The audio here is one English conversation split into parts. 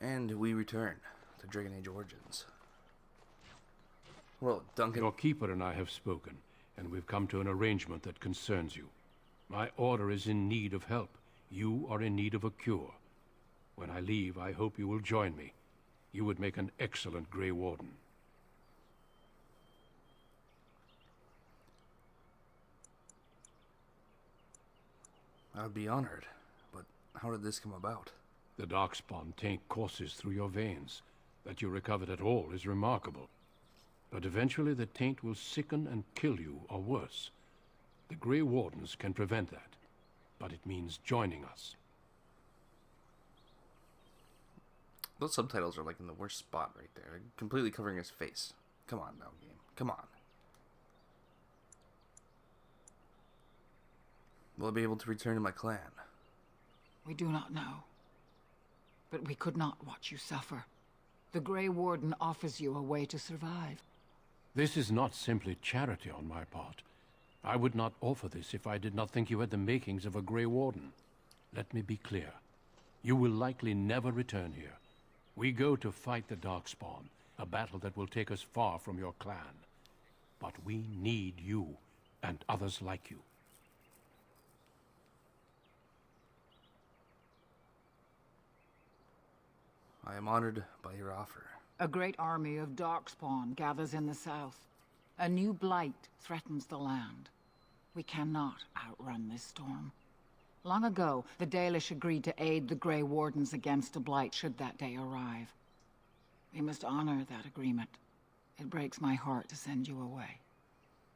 And we return to Dragon Age Origins. Well, Duncan... Your keeper and I have spoken, and we've come to an arrangement that concerns you. My order is in need of help. You are in need of a cure. When I leave, I hope you will join me. You would make an excellent Grey Warden. I would be honored, but how did this come about? The Darkspawn taint courses through your veins. That you recovered at all is remarkable. But eventually the taint will sicken and kill you, or worse. The Grey Wardens can prevent that, but it means joining us. Those subtitles are like in the worst spot right there. They're completely covering his face. Come on now, game. Come on. Will I be able to return to my clan? We do not know. But we could not watch you suffer. The Grey Warden offers you a way to survive. This is not simply charity on my part. I would not offer this if I did not think you had the makings of a Grey Warden. Let me be clear. You will likely never return here. We go to fight the Darkspawn, a battle that will take us far from your clan. But we need you, and others like you. I am honored by your offer. A great army of Darkspawn gathers in the south. A new blight threatens the land. We cannot outrun this storm. Long ago, the Dalish agreed to aid the Grey Wardens against a blight should that day arrive. We must honor that agreement. It breaks my heart to send you away,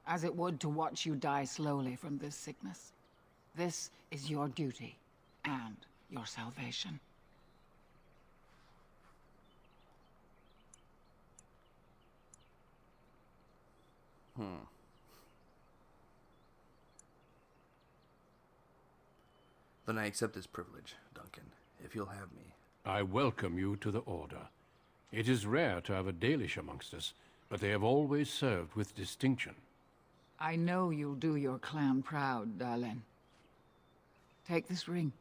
as it would to watch you die slowly from this sickness. This is your duty, and your salvation. Then I accept this privilege, Duncan, if you'll have me. I welcome you to the Order. It is rare to have a Dalish amongst us, but they have always served with distinction. I know you'll do your clan proud, Dalen. Take this ring.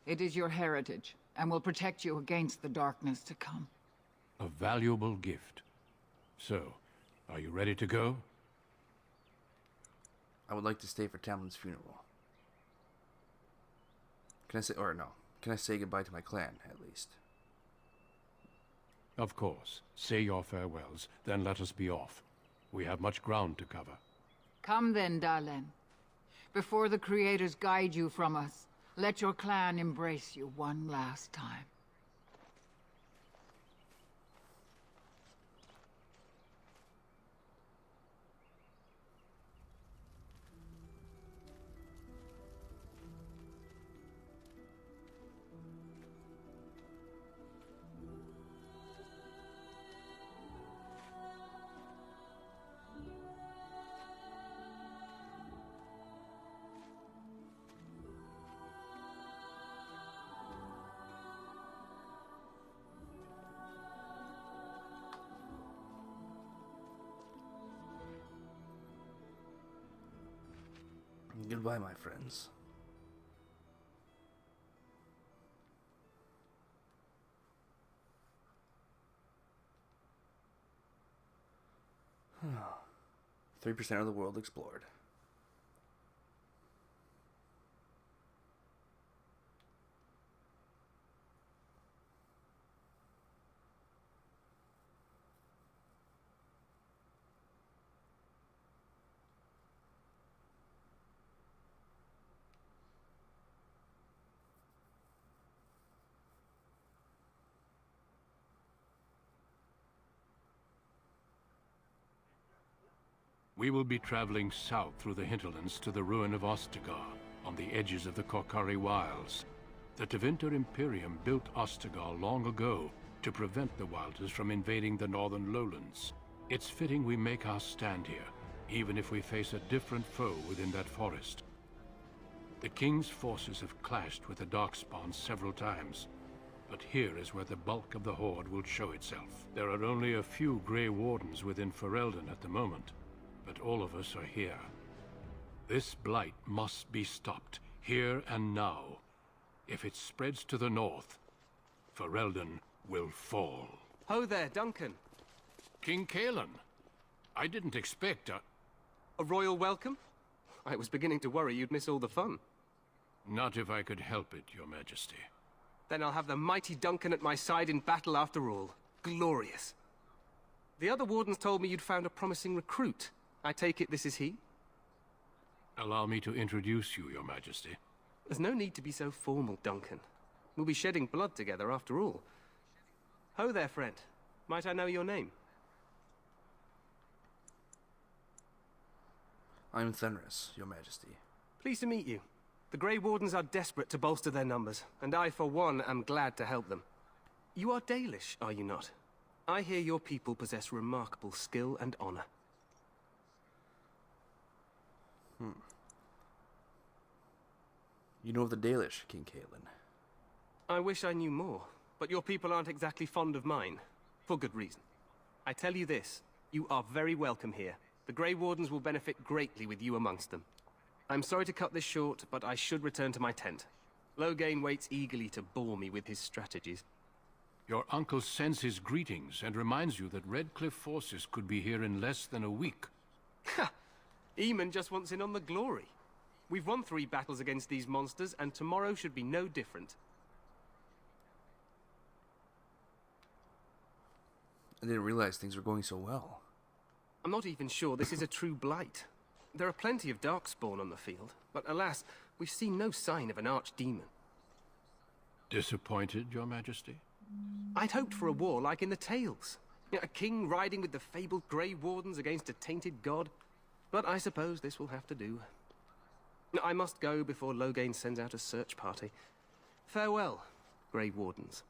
It is your heritage, and will protect you against the darkness to come. A valuable gift. So, are you ready to go? I would like to stay for Tamlin's funeral. Can I say goodbye to my clan, at least? Of course. Say your farewells, then let us be off. We have much ground to cover. Come then, Dalen. Before the Creators guide you from us, let your clan embrace you one last time. Goodbye, my friends. Hmm. 3% of the world explored. We will be traveling south through the hinterlands to the ruin of Ostagar, on the edges of the Korkari Wilds. The Tevinter Imperium built Ostagar long ago to prevent the Wilders from invading the northern lowlands. It's fitting we make our stand here, even if we face a different foe within that forest. The King's forces have clashed with the Darkspawn several times, but here is where the bulk of the Horde will show itself. There are only a few Grey Wardens within Ferelden at the moment, but all of us are here. This blight must be stopped, here and now. If it spreads to the north, Ferelden will fall. Ho there, Duncan. King Kalen, I didn't expect A royal welcome? I was beginning to worry you'd miss all the fun. Not if I could help it, Your Majesty. Then I'll have the mighty Duncan at my side in battle after all. Glorious. The other wardens told me you'd found a promising recruit. I take it this is he? Allow me to introduce you, Your Majesty. There's no need to be so formal, Duncan. We'll be shedding blood together after all. Ho there, friend. Might I know your name? I'm Fenris, Your Majesty. Pleased to meet you. The Grey Wardens are desperate to bolster their numbers, and I, for one, am glad to help them. You are Dalish, are you not? I hear your people possess remarkable skill and honor. You know of the Dalish, King Kalen. I wish I knew more, but your people aren't exactly fond of mine. For good reason. I tell you this, you are very welcome here. The Grey Wardens will benefit greatly with you amongst them. I'm sorry to cut this short, but I should return to my tent. Loghain waits eagerly to bore me with his strategies. Your uncle sends his greetings and reminds you that Redcliffe forces could be here in less than a week. Ha! Eamon just wants in on the glory. We've won 3 battles against these monsters, and tomorrow should be no different. I didn't realize things were going so well. I'm not even sure this is a true blight. There are plenty of darkspawn on the field, but alas, we've seen no sign of an archdemon. Disappointed, Your Majesty? I'd hoped for a war like in the tales. A king riding with the fabled Grey Wardens against a tainted god. But I suppose this will have to do. I must go before Loghain sends out a search party. Farewell, Grey Wardens.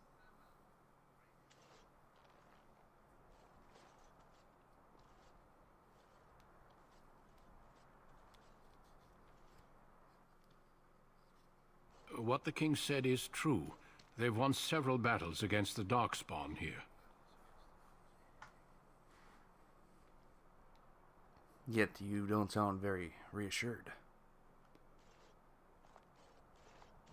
What the king said is true. They've won several battles against the Darkspawn here. Yet you don't sound very reassured.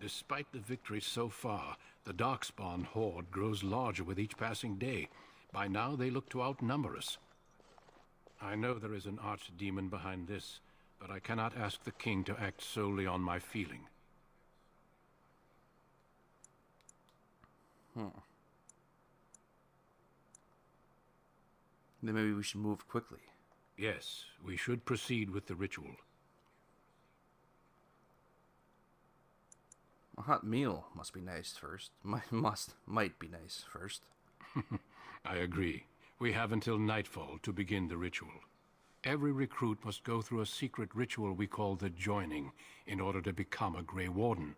Despite the victories so far, the Darkspawn horde grows larger with each passing day. By now they look to outnumber us. I know there is an archdemon behind this, but I cannot ask the king to act solely on my feeling. Then maybe we should move quickly. Yes, we should proceed with the ritual. A hot meal must be nice first. Might be nice first. I agree. We have until nightfall to begin the ritual. Every recruit must go through a secret ritual we call the Joining in order to become a Grey Warden.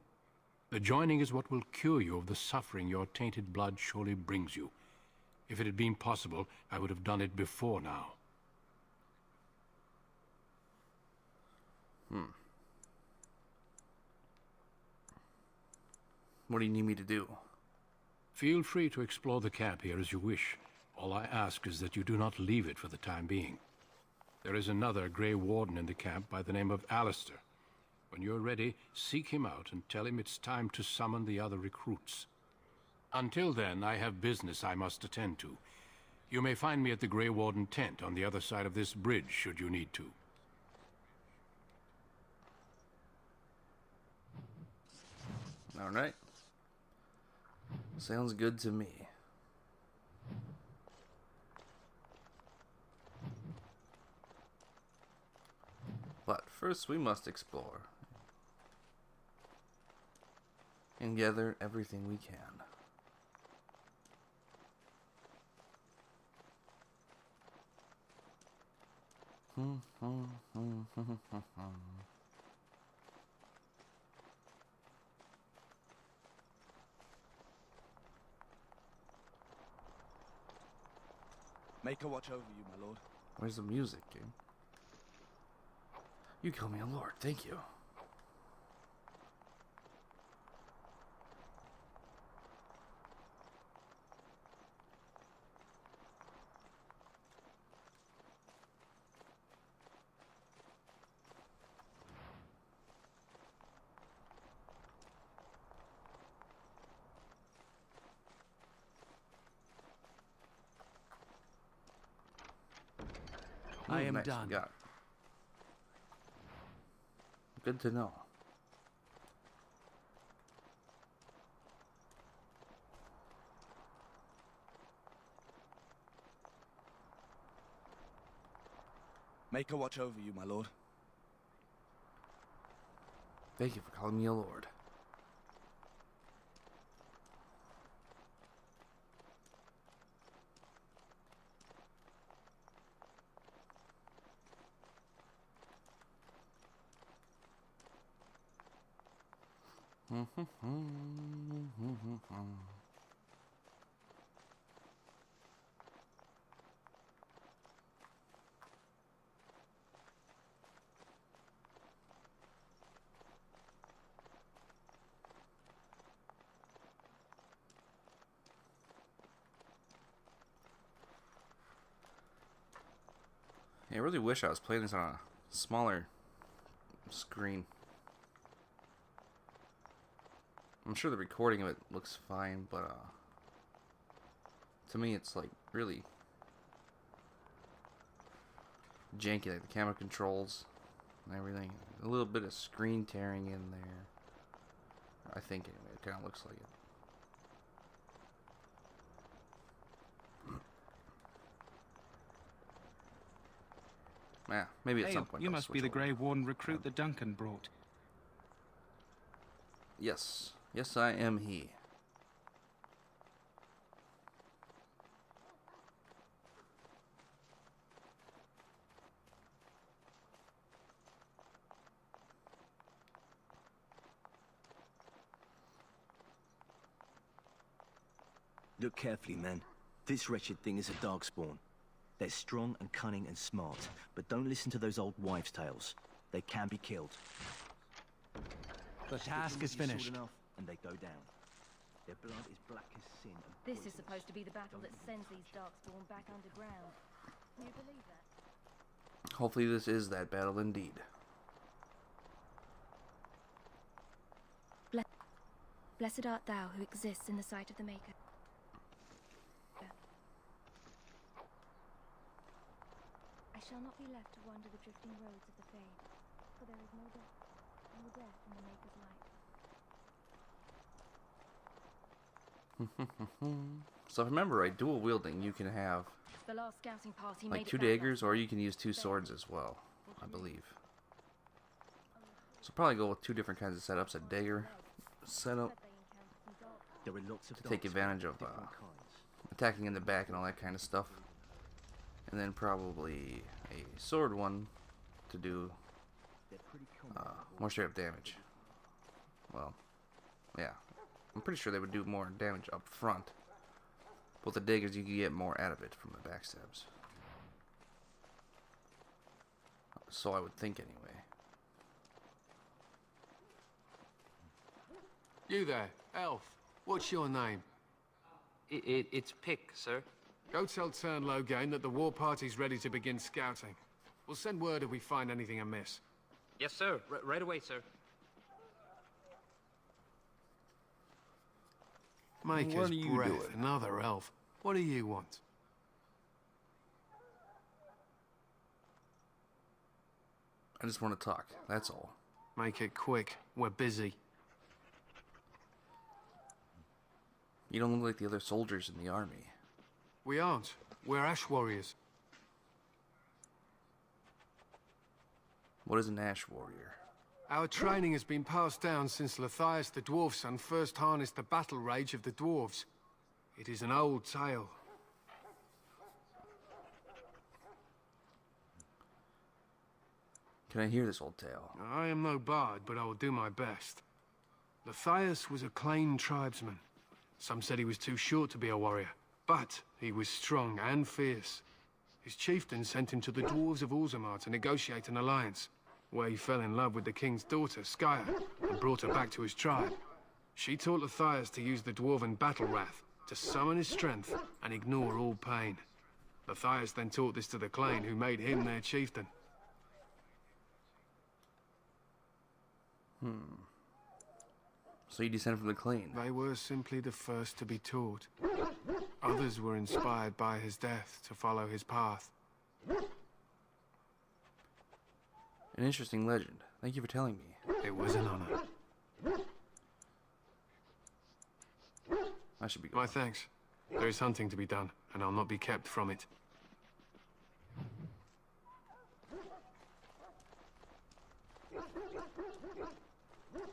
The Joining is what will cure you of the suffering your tainted blood surely brings you. If it had been possible, I would have done it before now. What do you need me to do? Feel free to explore the camp here as you wish. All I ask is that you do not leave it for the time being. There is another Grey Warden in the camp by the name of Alistair. When you're ready, seek him out and tell him it's time to summon the other recruits. Until then, I have business I must attend to. You may find me at the Grey Warden tent on the other side of this bridge, should you need to. All right. Sounds good to me. But first we must explore and gather everything we can. Make a watch over you, my lord. Where's the music, King? You call me a lord, thank you. I am nice. done. Got it. Good to know. Make a watch over you, my lord. Thank you for calling me a lord. I really wish I was playing this on a smaller screen. I'm sure the recording of it looks fine, but to me it's like really janky, like the camera controls and everything. A little bit of screen tearing in there. I think anyway, it kind of looks like it. Yeah, maybe at Hey, some point. you I'll must be switch the over. Grey Warden recruit that Duncan brought. Yes. Yes, I am he. Look carefully, men. This wretched thing is a darkspawn. They're strong and cunning and smart, but don't listen to those old wives' tales. They can be killed. The task is Stick them with your sword finished. enough, and they go down. Their blood is black as sin and This is poisonous. supposed to be the battle that sends these darkspawn back underground. Can you believe that? Hopefully this is that battle indeed. Blessed art thou who exists in the sight of the Maker. I shall not be left to wander the drifting roads of the Fade, for there is no death in the Maker's light. So if I remember right, dual wielding, you can have The last scouting party like made it two back last daggers, or night. you can use two swords as well, I believe. So probably go with two different kinds of setups: a dagger setup But they encountered some dark There are lots of to take darkspawn advantage of different kinds. attacking in the back and all that kind of stuff, and then probably a sword one to do They're pretty common. more straight up damage. Well, yeah, I'm pretty sure they would do more damage up front. But with the daggers, you can get more out of it from the backstabs. So I would think anyway. You there, elf. What's your name? It's Pick, sir. Go tell Turnlow Gain that the war party's ready to begin scouting. We'll send word if we find anything amiss. Yes, sir. Right away, sir. Maker's What are you breath, doing? another elf. What do you want? I just want to talk, that's all. Make it quick. We're busy. You don't look like the other soldiers in the army. We aren't. We're ash warriors. What is an ash warrior? Our training has been passed down since Lathias the Dwarf Son first harnessed the battle rage of the dwarves. It is an old tale. Can I hear this old tale? I am no bard, but I will do my best. Lathias was a claimed tribesman. Some said he was too short to be a warrior, but he was strong and fierce. His chieftain sent him to the dwarves of Orzammar to negotiate an alliance, where he fell in love with the king's daughter, Skya, and brought her back to his tribe. She taught Lathias to use the dwarven battle wrath to summon his strength and ignore all pain. Lathias then taught this to the Clane, who made him their chieftain. So you descend from the Clane. They were simply the first to be taught. Others were inspired by his death to follow his path. An interesting legend. Thank you for telling me. It was an honor. I should be going. My thanks. There is hunting to be done, and I'll not be kept from it.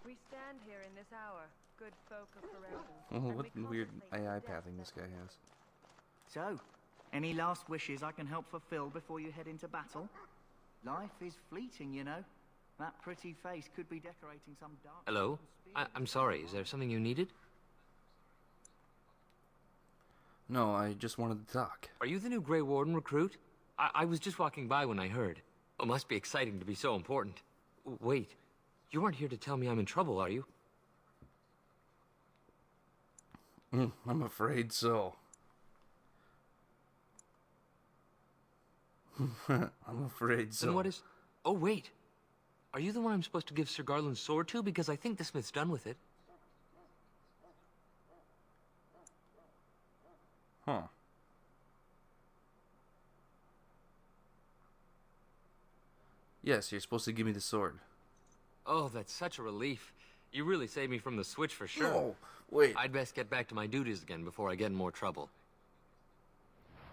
We stand here in this hour, good folk of Ferelden. Oh, what weird AI pathing this guy has. So, any last wishes I can help fulfill before you head into battle? Life is fleeting, you know. That pretty face could be decorating some dark... Hello? I'm sorry, is there something you needed? No, I just wanted to talk. Are you the new Grey Warden recruit? I was just walking by when I heard. It must be exciting to be so important. Wait, you aren't here to tell me I'm in trouble, are you? I'm afraid so. I'm afraid so. Then what is... Oh, wait. Are you the one I'm supposed to give Sir Garland's sword to? Because I think the smith's done with it. Huh. Yes, you're supposed to give me the sword. Oh, that's such a relief. You really saved me from the switch for sure. No, wait. I'd best get back to my duties again before I get in more trouble.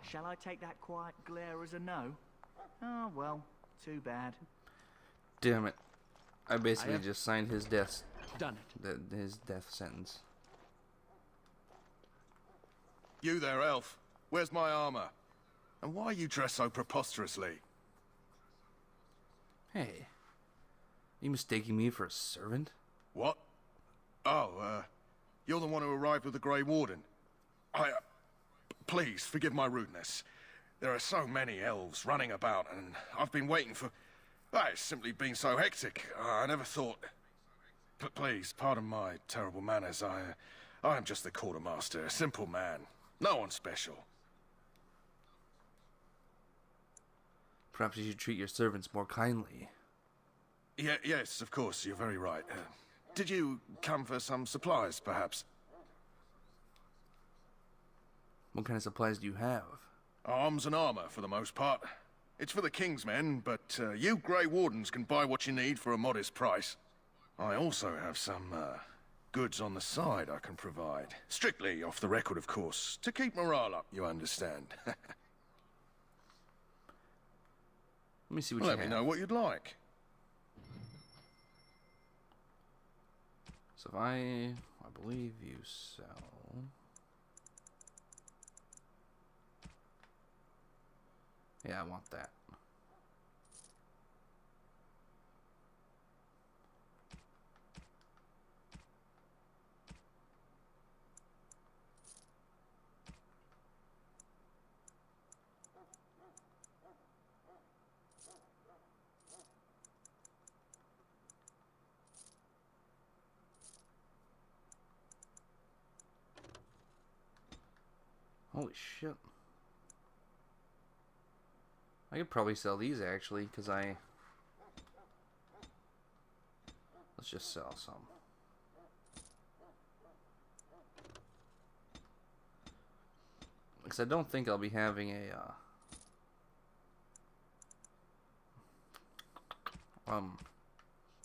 Shall I take that quiet glare as a no? Oh, well, too bad. Damn it. I basically just signed his death. Done it. His death sentence. You there, elf. Where's my armor? And why are you dressed so preposterously? Hey. You mistaking me for a servant? What? Oh, you're the one who arrived with the Grey Warden. Please, forgive my rudeness. There are so many elves running about, and I've been waiting for... It's simply been so hectic. I never thought... Please, pardon my terrible manners. I am just the quartermaster, a simple man. No one special. Perhaps you should treat your servants more kindly. Yes, of course, you're very right. Did you come for some supplies, perhaps? What kind of supplies do you have? Arms and armor, for the most part. It's for the King's men, but you Grey Wardens can buy what you need for a modest price. I also have some goods on the side I can provide. Strictly off the record, of course. To keep morale up, you understand. Let me see what you have. Let me know what you'd like. So if I believe you sell... Yeah, I want that. Holy shit. I could probably sell these actually, because let's just sell some. Because I don't think I'll be having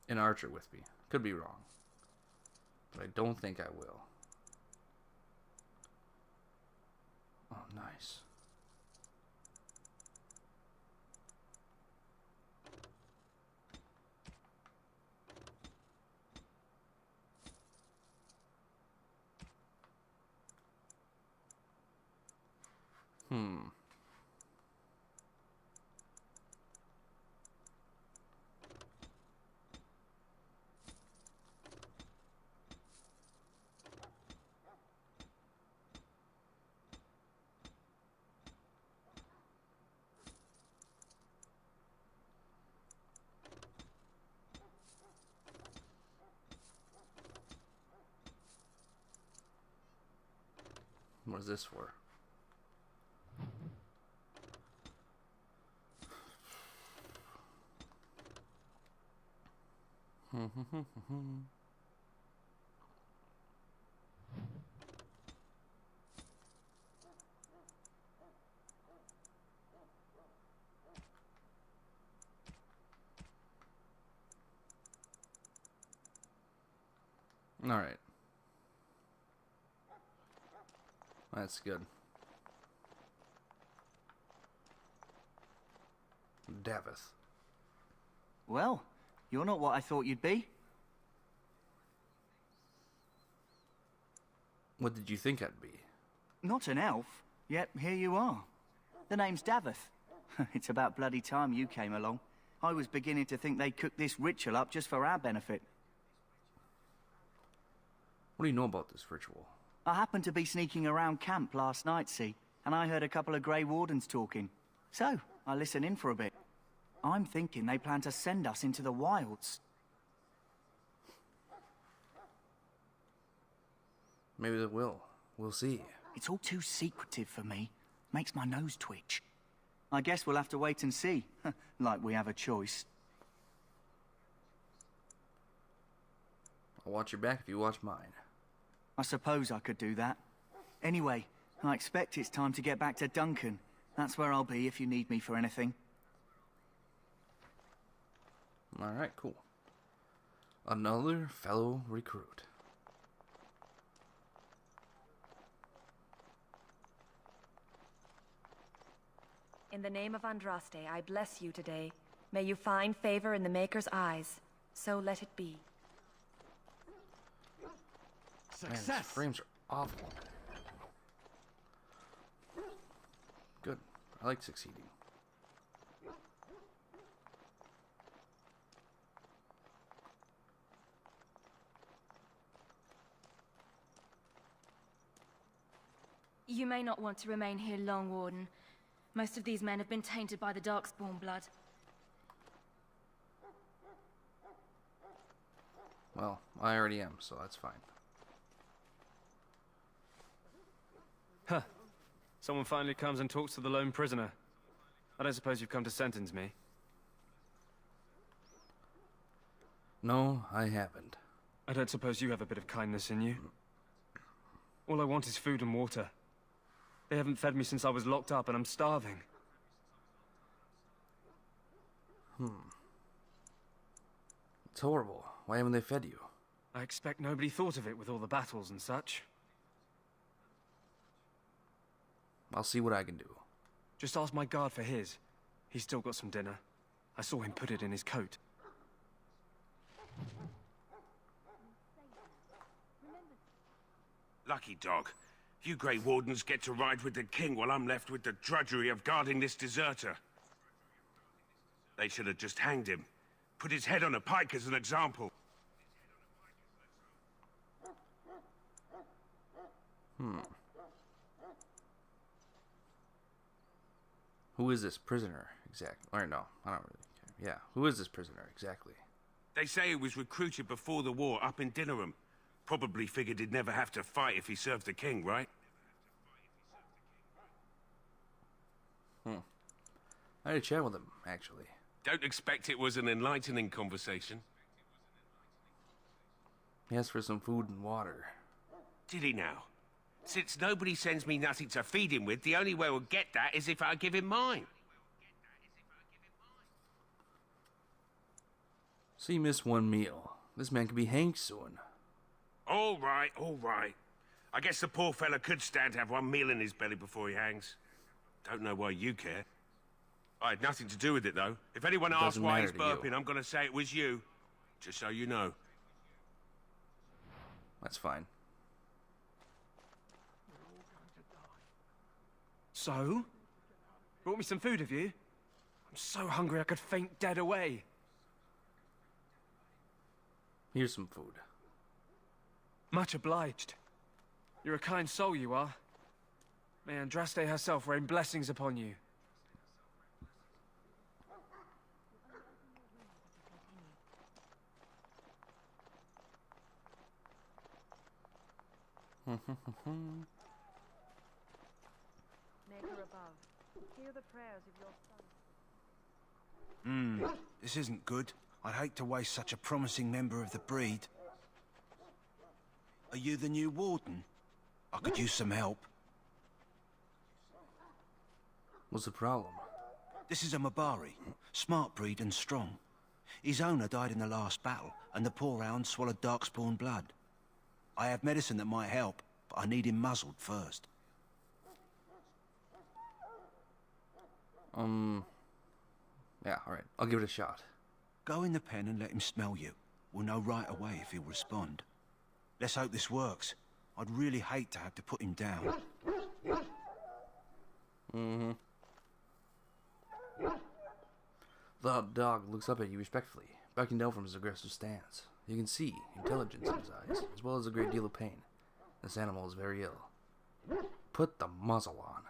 an archer with me. Could be wrong. But I don't think I will. Oh, nice. What is this for? Alright. That's good. Davith. Well, you're not what I thought you'd be. What did you think I'd be? Not an elf, yet here you are. The name's Davith. It's about bloody time you came along. I was beginning to think they cooked this ritual up just for our benefit. What do you know about this ritual? I happened to be sneaking around camp last night, see, and I heard a couple of Grey Wardens talking. So, I listened in for a bit. I'm thinking they plan to send us into the wilds. Maybe they will. We'll see. It's all too secretive for me. Makes my nose twitch. I guess we'll have to wait and see. Like we have a choice. I'll watch your back if you watch mine. I suppose I could do that. Anyway, I expect it's time to get back to Duncan. That's where I'll be if you need me for anything. Alright, cool. Another fellow recruit. In the name of Andraste, I bless you today. May you find favor in the Maker's eyes. So let it be. Success! Man, these frames are awful. Good. I like succeeding. You may not want to remain here long, Warden. Most of these men have been tainted by the Darkspawn blood. Well, I already am, so that's fine. Huh. Someone finally comes and talks to the lone prisoner. I don't suppose you've come to sentence me. No, I haven't. I don't suppose you have a bit of kindness in you. All I want is food and water. They haven't fed me since I was locked up, and I'm starving. It's horrible. Why haven't they fed you? I expect nobody thought of it with all the battles and such. I'll see what I can do. Just ask my guard for his. He's still got some dinner. I saw him put it in his coat. Lucky dog. You Grey Wardens get to ride with the king while I'm left with the drudgery of guarding this deserter. They should have just hanged him. Put his head on a pike as an example. Who is this prisoner exactly? Or no, I don't really care. Yeah, who is this prisoner exactly? They say he was recruited before the war up in Dinnerham. Probably figured he'd never have to fight if he served the king, right? I had a chat with him, actually. Don't expect it was an enlightening conversation. He asked for some food and water. Did he now? Since nobody sends me nothing to feed him with, the only way we'll get that is if I give him mine. So you missed one meal. This man could be hanged soon. All right, all right. I guess the poor fella could stand to have one meal in his belly before he hangs. Don't know why you care. I had nothing to do with it, though. If anyone asks why he's burping, I'm gonna say it was you. Just so you know. That's fine. So? Brought me some food, have you? I'm so hungry I could faint dead away. Here's some food. Much obliged. You're a kind soul, you are. May Andraste herself rain blessings upon you. Maker above, hear the prayers of your son. This isn't good. I'd hate to waste such a promising member of the breed. Are you the new warden? I could use some help. What's the problem? This is a Mabari, smart breed and strong. His owner died in the last battle, and the poor hound swallowed darkspawn blood. I have medicine that might help, but I need him muzzled first. Yeah, alright. I'll give it a shot. Go in the pen and let him smell you. We'll know right away if he'll respond. Let's hope this works. I'd really hate to have to put him down. The dog looks up at you respectfully, backing down from his aggressive stance. You can see intelligence in his eyes, as well as a great deal of pain. This animal is very ill. Put the muzzle on.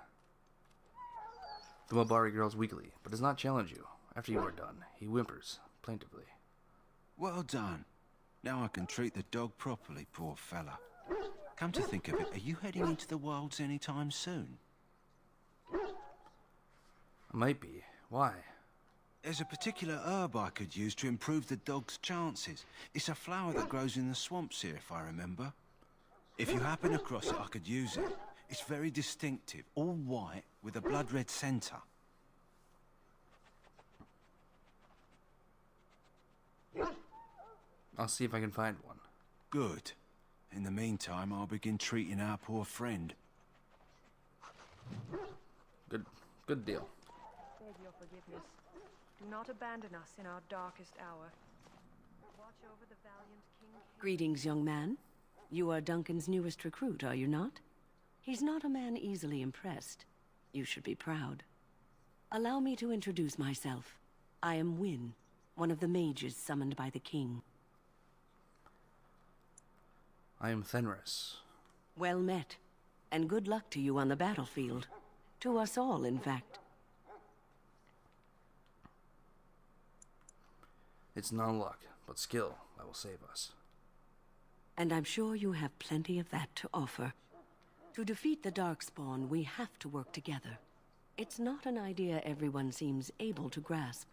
The Mulbari growls weakly, but does not challenge you. After you are done, he whimpers plaintively. Well done. Now I can treat the dog properly, poor fella. Come to think of it, are you heading into the wilds anytime soon? Might be. Why? There's a particular herb I could use to improve the dog's chances. It's a flower that grows in the swamps here, if I remember. If you happen across it, I could use it. It's very distinctive, all white, with a blood-red centre. I'll see if I can find one. Good. In the meantime, I'll begin treating our poor friend. Good deal. Beg your forgiveness. Do not abandon us in our darkest hour. Watch over the valiant King. Greetings, young man. You are Duncan's newest recruit, are you not? He's not a man easily impressed. You should be proud. Allow me to introduce myself. I am Wynne, one of the mages summoned by the king. I am Fenris. Well met, and good luck to you on the battlefield. To us all, in fact. It's not luck, but skill that will save us. And I'm sure you have plenty of that to offer. To defeat the Darkspawn, we have to work together. It's not an idea everyone seems able to grasp.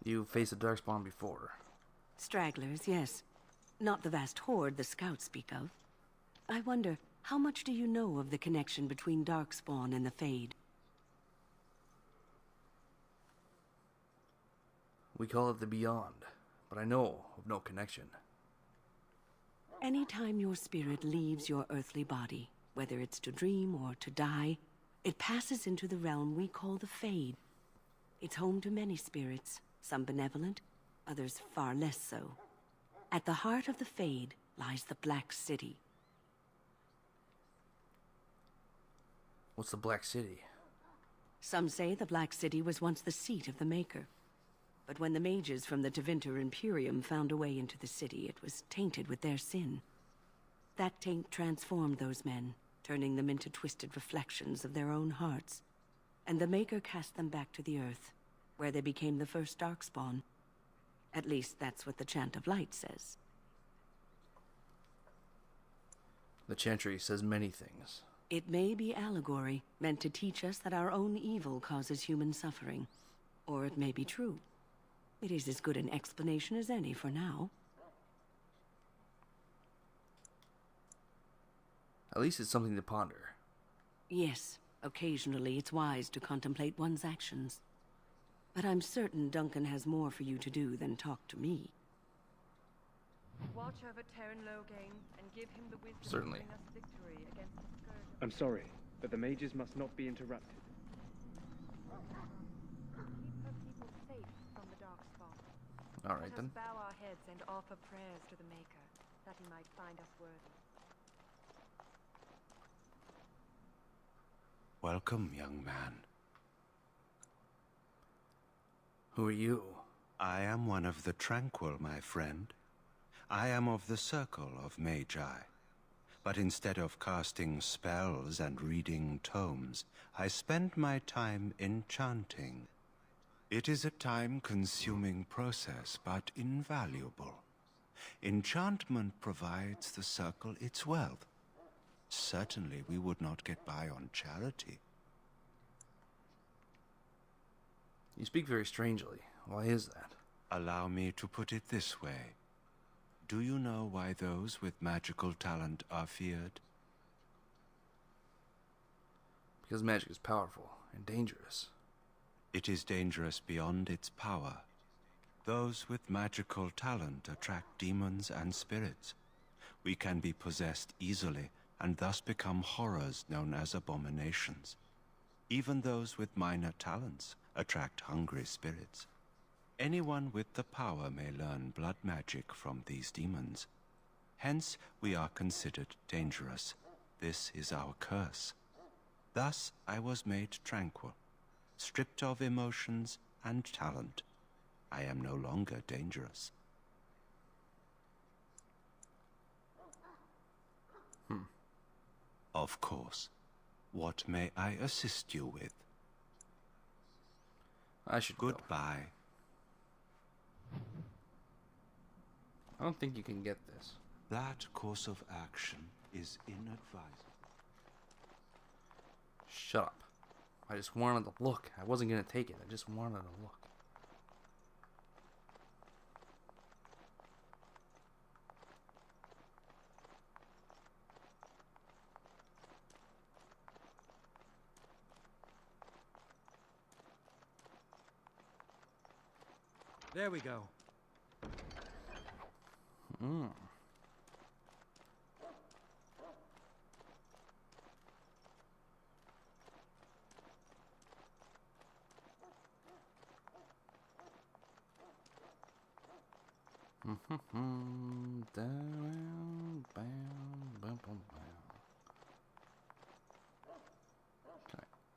You faced a Darkspawn before. Stragglers, yes. Not the vast horde the scouts speak of. I wonder, how much do you know of the connection between Darkspawn and the Fade? We call it the Beyond, but I know of no connection. Anytime your spirit leaves your earthly body, whether it's to dream or to die, it passes into the realm we call the Fade. It's home to many spirits, some benevolent, others far less so. At the heart of the Fade lies the Black City. What's the Black City? Some say the Black City was once the seat of the Maker. But when the mages from the Tevinter Imperium found a way into the city, it was tainted with their sin. That taint transformed those men, turning them into twisted reflections of their own hearts. And the Maker cast them back to the Earth, where they became the first Darkspawn. At least that's what the Chant of Light says. The Chantry says many things. It may be allegory, meant to teach us that our own evil causes human suffering. Or it may be true. It is as good an explanation as any for now. At least it's something to ponder. Yes, occasionally it's wise to contemplate one's actions. But I'm certain Duncan has more for you to do than talk to me. Watch over Terran Loghain and give him the wisdom Certainly. to bring us victory against the scourge. I'm sorry, but the mages must not be interrupted. Keep her people safe from the Darkspawn. All right, Let then. us bow our heads and offer prayers to the Maker, that he might find us worthy. Welcome, young man. Who are you? I am one of the Tranquil, my friend. I am of the Circle of Magi. But instead of casting spells and reading tomes, I spend my time enchanting. It is a time-consuming process, but invaluable. Enchantment provides the Circle its wealth. Certainly we would not get by on charity. You speak very strangely. Why is that? Allow me to put it this way. Do you know why those with magical talent are feared? Because magic is powerful and dangerous. It is dangerous beyond its power. Those with magical talent attract demons and spirits. We can be possessed easily, and thus become horrors known as abominations. Even those with minor talents attract hungry spirits. Anyone with the power may learn blood magic from these demons. Hence, we are considered dangerous. This is our curse. Thus, I was made tranquil, stripped of emotions and talent. I am no longer dangerous. Of course. What may I assist you with? I should Goodbye. I don't think you can get this. That course of action is inadvisable. Shut up. I just wanted to look. I wasn't gonna take it. I just wanted to look. There we go.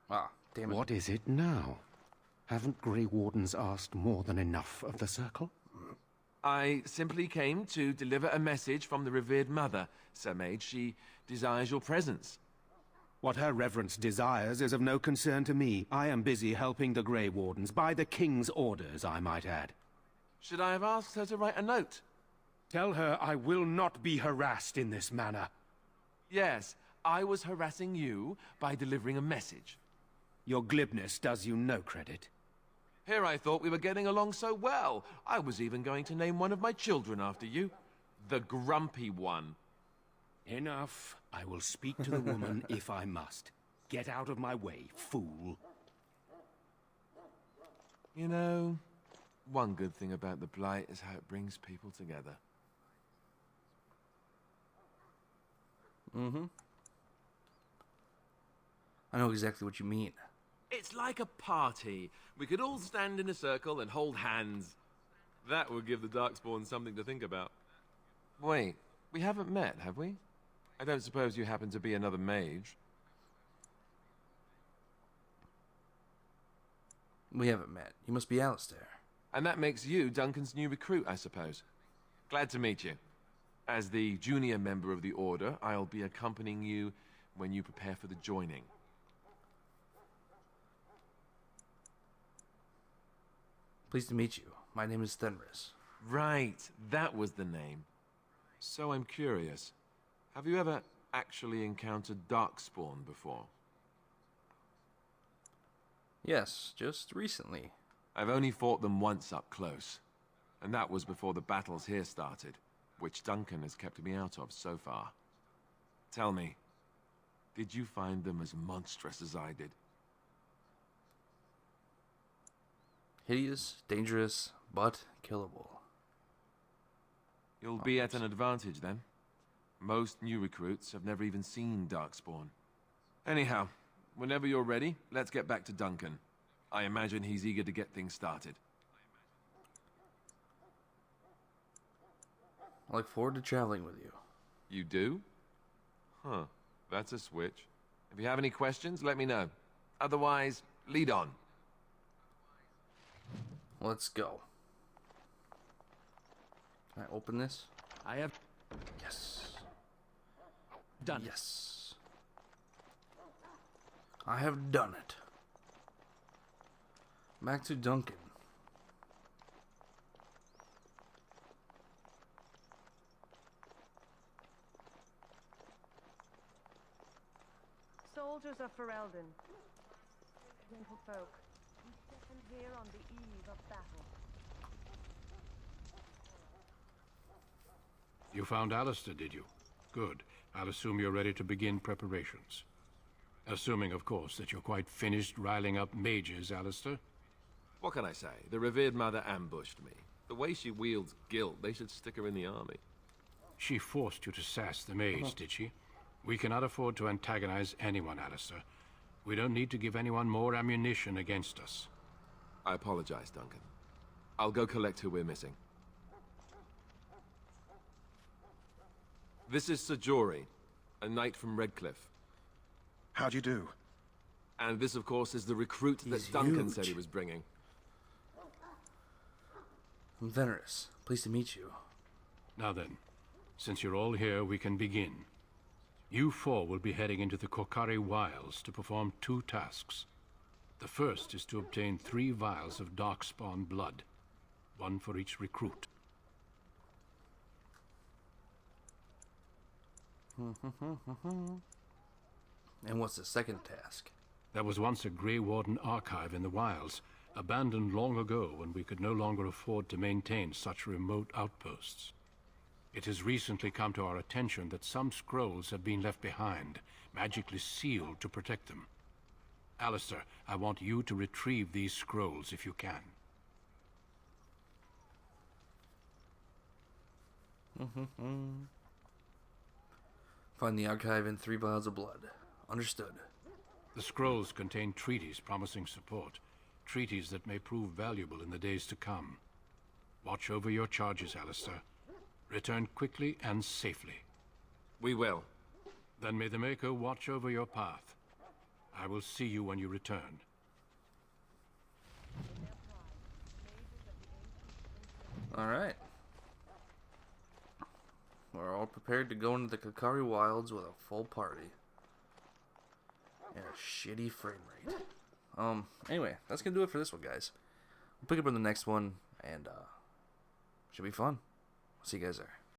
Ah, damn it. What is it now? Haven't Grey Wardens asked more than enough of the Circle? I simply came to deliver a message from the revered mother, Sir Mage. She desires your presence. What her reverence desires is of no concern to me. I am busy helping the Grey Wardens, by the King's orders, I might add. Should I have asked her to write a note? Tell her I will not be harassed in this manner. Yes, I was harassing you by delivering a message. Your glibness does you no credit. Here I thought we were getting along so well. I was even going to name one of my children after you. The Grumpy One. Enough. I will speak to the woman if I must. Get out of my way, fool. You know, one good thing about the Blight is how it brings people together. I know exactly what you mean. It's like a party. We could all stand in a circle and hold hands. That would give the Darkspawn something to think about. Wait, we haven't met, have we? I don't suppose you happen to be another mage? We haven't met. You must be Alistair. And that makes you Duncan's new recruit, I suppose. Glad to meet you. As the junior member of the Order, I'll be accompanying you when you prepare for the joining. Pleased to meet you. My name is Fenris. Right, that was the name. So I'm curious. Have you ever actually encountered Darkspawn before? Yes, just recently. I've only fought them once up close. And that was before the battles here started, which Duncan has kept me out of so far. Tell me, did you find them as monstrous as I did? Hideous, dangerous, but killable. You'll be at an advantage then. Most new recruits have never even seen Darkspawn. Anyhow, whenever you're ready, let's get back to Duncan. I imagine he's eager to get things started. I look forward to traveling with you. You do? Huh, that's a switch. If you have any questions, let me know. Otherwise, lead on. Let's go. Can I open this? I have... Yes. Done. Yes. I have done it. Back to Duncan. Soldiers of Ferelden, gentle folk, we stand here on the eve of battle. You found Alistair, did you? Good. I'll assume you're ready to begin preparations. Assuming, of course, that you're quite finished riling up mages, Alistair. What can I say? The revered mother ambushed me. The way she wields guilt, they should stick her in the army. She forced you to sass the mage, did she? We cannot afford to antagonize anyone, Alistair. We don't need to give anyone more ammunition against us. I apologize, Duncan. I'll go collect who we're missing. This is Sir Jory, a knight from Redcliffe. How'd you do? And this, of course, is the recruit that Duncan said he was bringing. I'm Venerus. Pleased to meet you. Now then, since you're all here, we can begin. You four will be heading into the Korcari Wilds to perform 2 tasks. The first is to obtain 3 vials of Darkspawn blood, 1 for each recruit. And what's the second task? There was once a Grey Warden archive in the wilds, abandoned long ago when we could no longer afford to maintain such remote outposts. It has recently come to our attention that some scrolls have been left behind, magically sealed to protect them. Alistair, I want you to retrieve these scrolls if you can. Find the archive in 3 vials of blood. Understood. The scrolls contain treaties promising support, treaties that may prove valuable in the days to come. Watch over your charges, Alistair. Return quickly and safely. We will. Then may the Maker watch over your path. I will see you when you return. Alright. We're all prepared to go into the Korcari Wilds with a full party. And a shitty frame rate. Anyway, that's gonna do it for this one, guys. We'll pick up on the next one, and should be fun. See you guys there.